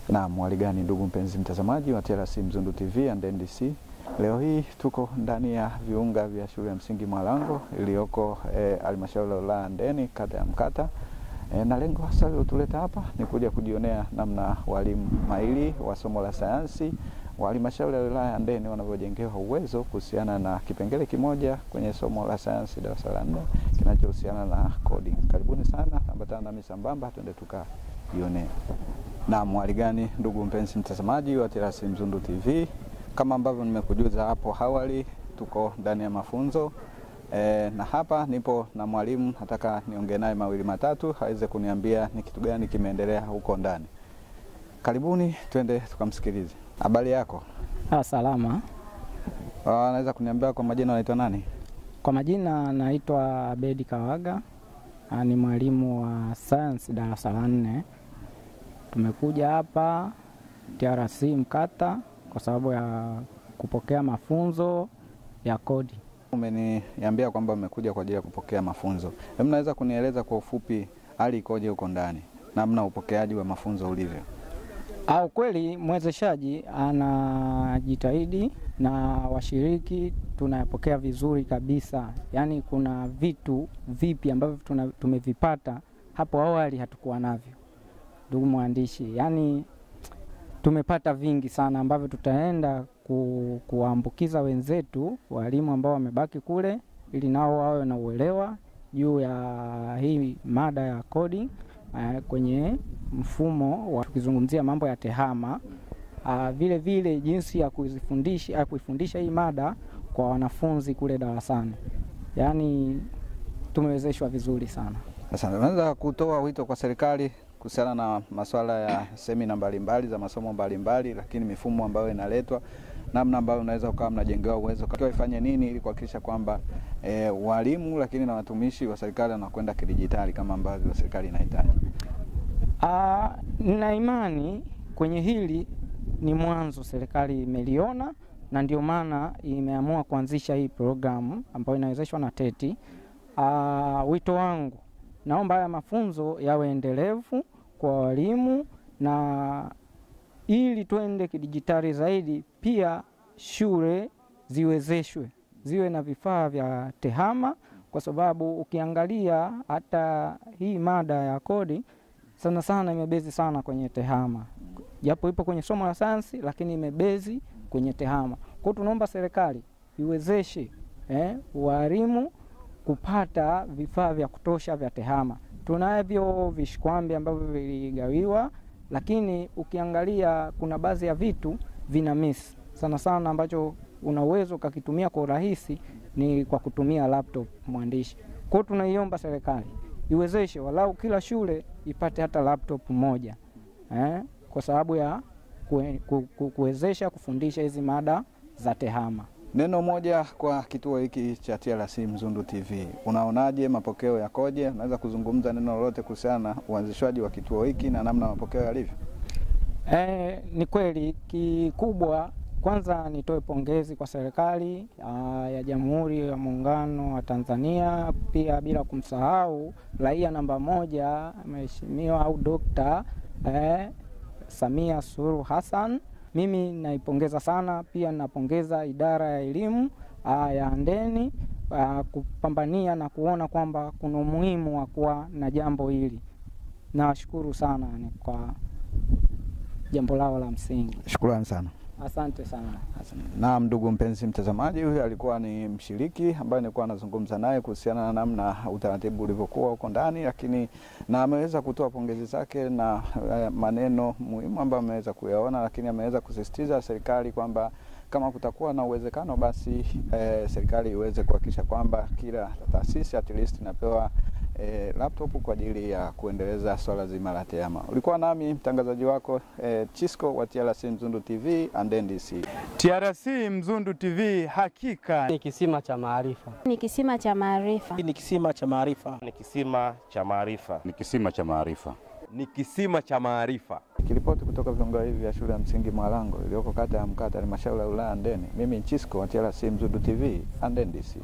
Na mwali gani ndugu mpenzi mtazamaji wa TRC Mzundu TV and NDC. Leo hii tuko ndani ya viunga vya shule ya msingi Mwalango iliyoko halmashauri ya wilaya Handeni, kata ya Mkata. Na lengo hasa lilotuleta hapa ni kuja kujionea namna walimu mahiri wa somo la sayansi wa halmashauri ya wilaya Handeni wanavyojengewa uwezo kuhusiana na kipengele kimoja kwenye somo la sayansi darasa la 4 kinachohusiana na coding. Karibuni sana, ambatana nami sambamba twende tukajionea. Na mwali gani ndugu mpenzi mtazamaji wa TRC Mzundu TV, kama ambavyo nimekujuza hapo awali, tuko ndani ya mafunzo na hapa nipo na mwalimu. Nataka niongee naye mawili matatu aweze kuniambia ni kitu gani kimeendelea huko ndani. Karibuni, twende tukamsikilize. Habari yako? Salama. Naweza kuniambia kwa majina unaitwa nani? Kwa majina naitwa Abedi Kawaga. Ni mwalimu wa science darasa la 4. Tumekuja hapa TRC Mkata kwa sababu ya kupokea mafunzo ya kodi. Umeniambia kwamba umekuja kwa ajili ya kupokea mafunzo. Hebu naweza kunieleza kwa ufupi hali ikoje huko ndani? Namna upokeaji wa mafunzo ulivyo? Kweli mwezeshaji anajitahidi na washiriki tunayapokea vizuri kabisa. Yaani kuna vitu vipi ambavyo tumevipata hapo awali hatukuwa navyo. Ndugu mwandishi, yaani tumepata vingi sana ambavyo tutaenda kuambukiza wenzetu walimu ambao wamebaki kule, ili nao wawe na uelewa juu ya hii mada ya coding kwenye mfumo wa tukizungumzia mambo ya tehama. Vile vile jinsi ya kuifundisha hii mada kwa wanafunzi kule darasani. Yaani tumewezeshwa vizuri sana. Asante. Unaweza kutoa wito kwa serikali kuhusiana na masuala ya semina mbalimbali za masomo mbalimbali, lakini mifumo ambayo inaletwa, namna ambayo unaweza ukawa mnajengewa uwezo kwa ifanye nini ili kuhakikisha kwamba walimu lakini na watumishi wa serikali wanakwenda kidijitali kama ambavyo serikali inahitaji? Nina imani kwenye hili ni mwanzo serikali imeliona, na ndio maana imeamua kuanzisha hii programu ambayo inawezeshwa na TETI. Wito wangu, naomba haya mafunzo yawe endelevu kwa walimu, na ili tuende kidijitali zaidi, pia shule ziwezeshwe ziwe na vifaa vya tehama, kwa sababu ukiangalia hata hii mada ya kodi sana sana imebezi sana kwenye tehama. Japo ipo kwenye somo la sayansi, lakini imebezi kwenye tehama. Kwa hiyo tunaomba serikali iwezeshe walimu kupata vifaa vya kutosha vya tehama. Tunavyo vishikwambi ambavyo viligawiwa, lakini ukiangalia kuna baadhi ya vitu vina miss sana sana, ambacho una uwezo ukakitumia kwa urahisi ni kwa kutumia laptop mwandishi. Kwa hiyo tunaiomba serikali iwezeshe walau kila shule ipate hata laptop moja kwa sababu ya kuwezesha kufundisha hizi mada za tehama. Neno moja kwa kituo hiki cha TRC Mzundu TV. Unaonaje, mapokeo yakoje? Unaweza kuzungumza neno lolote kuhusiana na uanzishwaji wa kituo hiki na namna mapokeo yalivyo? Ni kweli kikubwa, kwanza nitoe pongezi kwa serikali ya Jamhuri ya Muungano wa Tanzania, pia bila kumsahau raia namba 1 Mheshimiwa au Dr. Samia Suluhu Hassan. Mimi naipongeza sana, pia napongeza idara ya elimu ya Handeni kupambania na kuona kwamba kuna umuhimu wa kuwa na jambo hili. Nawashukuru sana kwa jambo lao la msingi. Shukrani sana. Asante sana. Na ndugu mpenzi mtazamaji, huyu alikuwa ni mshiriki ambaye nilikuwa nazungumza naye kuhusiana na namna utaratibu ulivyokuwa huko ndani, lakini na ameweza kutoa pongezi zake na maneno muhimu ambayo ameweza kuyaona, lakini ameweza kusisitiza serikali kwamba kama kutakuwa na uwezekano basi serikali iweze kuhakikisha kwamba kila taasisi at least inapewa laptop kwa ajili ya kuendeleza swala zima la tehama. Ulikuwa nami mtangazaji wako Chisco wa TRC Mzundu TV and NDC. TRC Mzundu TV, hakika ni kisima cha maarifa. Ni kisima cha maarifa. Ni kisima cha maarifa. Ni kisima cha maarifa. Ni kisima cha maarifa. Ni kisima cha maarifa. Kiripoti kutoka viunga hivi vya shule ya msingi Mwalango iliyoko kata ya Mkata, halmashauri ya wilaya Handeni. Mimi Chisco wa TRC Mzundu TV and NDC.